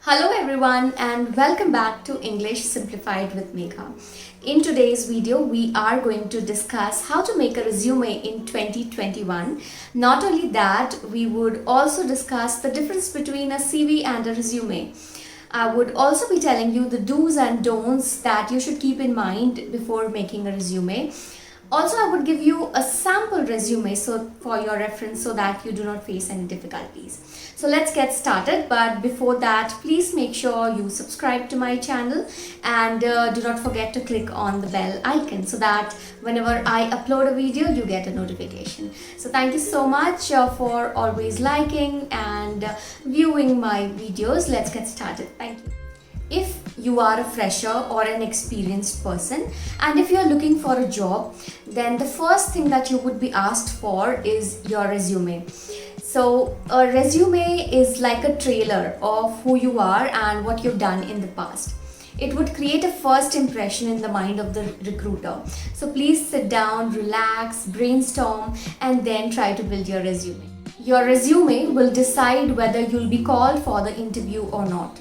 Hello everyone and welcome back to English Simplified with Megha. In today's video, we are going to discuss how to make a resume in 2021. Not only that, we would also discuss the difference between a CV and a resume. I would also be telling you the do's and don'ts that you should keep in mind before making a resume. Also, I would give you a sample resume for your reference so that you do not face any difficulties. So let's get started, but before that, please make sure you subscribe to my channel and do not forget to click on the bell icon so that whenever I upload a video, you get a notification. So thank you so much for always liking and viewing my videos. Let's get started. Thank you. If you are a fresher or an experienced person and if you're looking for a job, then the first thing that you would be asked for is your resume. So a resume is like a trailer of who you are and what you've done in the past. It would create a first impression in the mind of the recruiter. So please sit down, relax, brainstorm, and then try to build your resume. Your resume will decide whether you'll be called for the interview or not.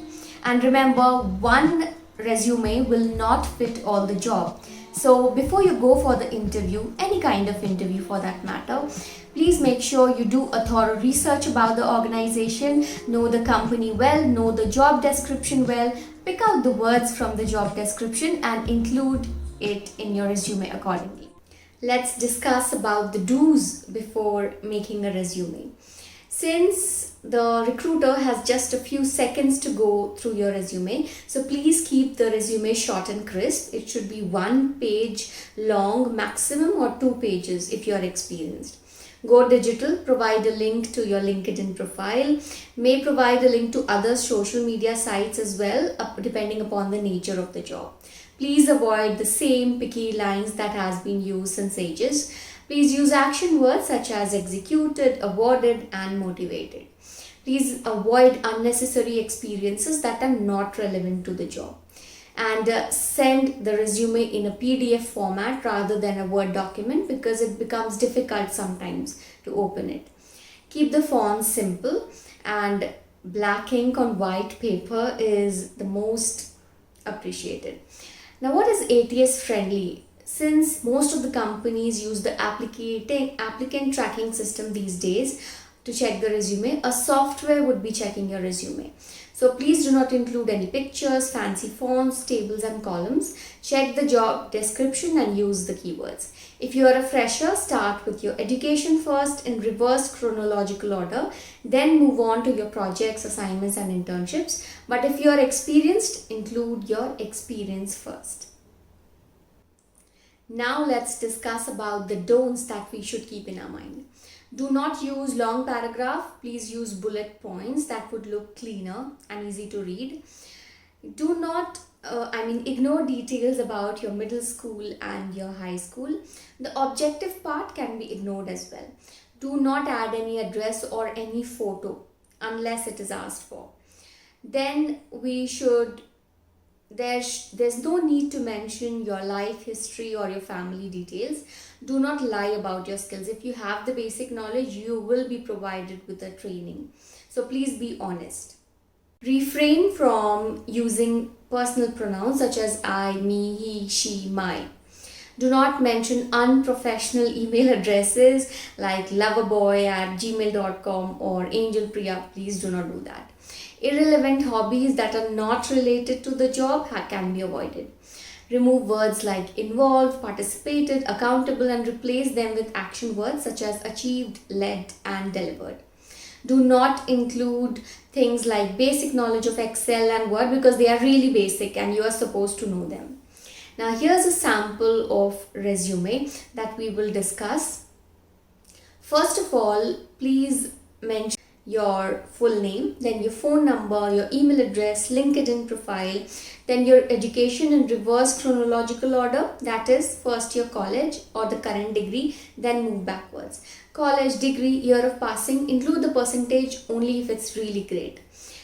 And remember, one resume will not fit all the job. So before you go for the interview, any kind of interview for that matter, please make sure you do a thorough research about the organization, know the company well, know the job description well, pick out the words from the job description and include it in your resume accordingly. Let's discuss about the do's before making a resume. Since the recruiter has just a few seconds to go through your resume, so please keep the resume short and crisp. It should be 1 page long maximum or 2 pages if you are experienced. Go digital, provide a link to your LinkedIn profile, may provide a link to other social media sites as well, depending upon the nature of the job. Please avoid the same picky lines that has been used since ages. Please use action words such as executed, awarded, and motivated. Please avoid unnecessary experiences that are not relevant to the job. And send the resume in a PDF format rather than a Word document because it becomes difficult sometimes to open it. Keep the font simple, and black ink on white paper is the most appreciated. Now, what is ATS friendly? Since most of the companies use the applicant tracking system these days to check the resume, a software would be checking your resume. So please do not include any pictures, fancy fonts, tables and columns. Check the job description and use the keywords. If you are a fresher, start with your education first in reverse chronological order, then move on to your projects, assignments and internships. But if you are experienced, include your experience first. Now let's discuss about the don'ts that we should keep in our mind. Do not use long paragraph. Please use bullet points that would look cleaner and easy to read. Do not, ignore details about your middle school and your high school. The objective part can be ignored as well. Do not add any address or any photo unless it is asked for. Then there's no need to mention your life history or your family details. Do not lie about your skills. If you have the basic knowledge, you will be provided with the training. So please be honest. Refrain from using personal pronouns such as I, me, he, she, my. Do not mention unprofessional email addresses like loverboy@gmail.com or angelpriya. Please do not do that. Irrelevant hobbies that are not related to the job can be avoided. Remove words like involved, participated, accountable and replace them with action words such as achieved, led and delivered. Do not include things like basic knowledge of Excel and Word because they are really basic and you are supposed to know them. Now here's a sample of resume that we will discuss. First of all, please mention your full name, then your phone number, your email address, LinkedIn profile, then your education in reverse chronological order, that is first your college or the current degree, then move backwards. College, degree, year of passing, include the percentage only if it's really great.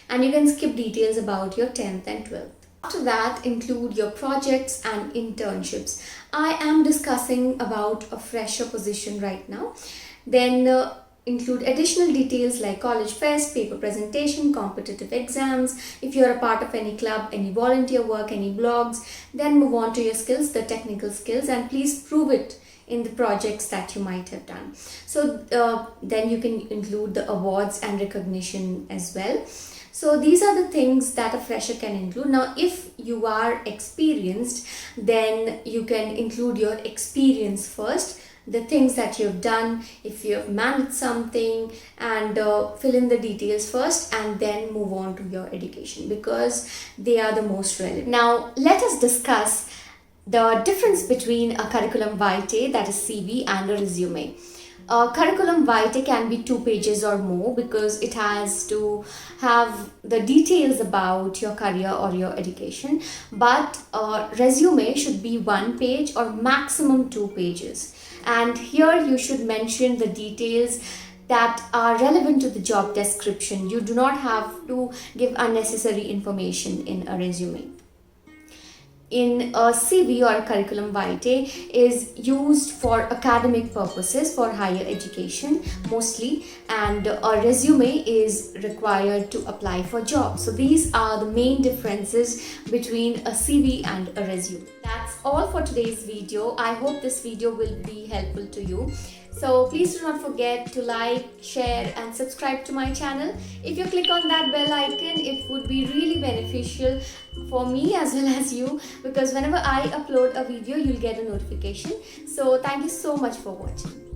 And you can skip details about your 10th and 12th. After that, include your projects and internships. I am discussing about a fresher position right now. Then include additional details like college fest, paper presentation, competitive exams. If you're a part of any club, any volunteer work, any blogs, then move on to your skills, the technical skills, and please prove it in the projects that you might have done. So then you can include the awards and recognition as well. So these are the things that a fresher can include. Now, if you are experienced, then you can include your experience first, the things that you've done, if you've managed something, and fill in the details first and then move on to your education, because they are the most relevant. Now, let us discuss the difference between a curriculum vitae, that is CV, and a resume. A curriculum vitae can be 2 pages or more because it has to have the details about your career or your education, but a resume should be 1 page or maximum 2 pages. And here you should mention the details that are relevant to the job description. You do not have to give unnecessary information in a resume. In a CV or a curriculum vitae is used for academic purposes, for higher education mostly, and a resume is required to apply for jobs. So these are the main differences between a CV and a resume. That's all for today's video. I hope this video will be helpful to you. So please do not forget to like, share and subscribe to my channel. If you click on that bell icon, it would be really beneficial for me as well as you, because whenever I upload a video, you'll get a notification. So thank you so much for watching.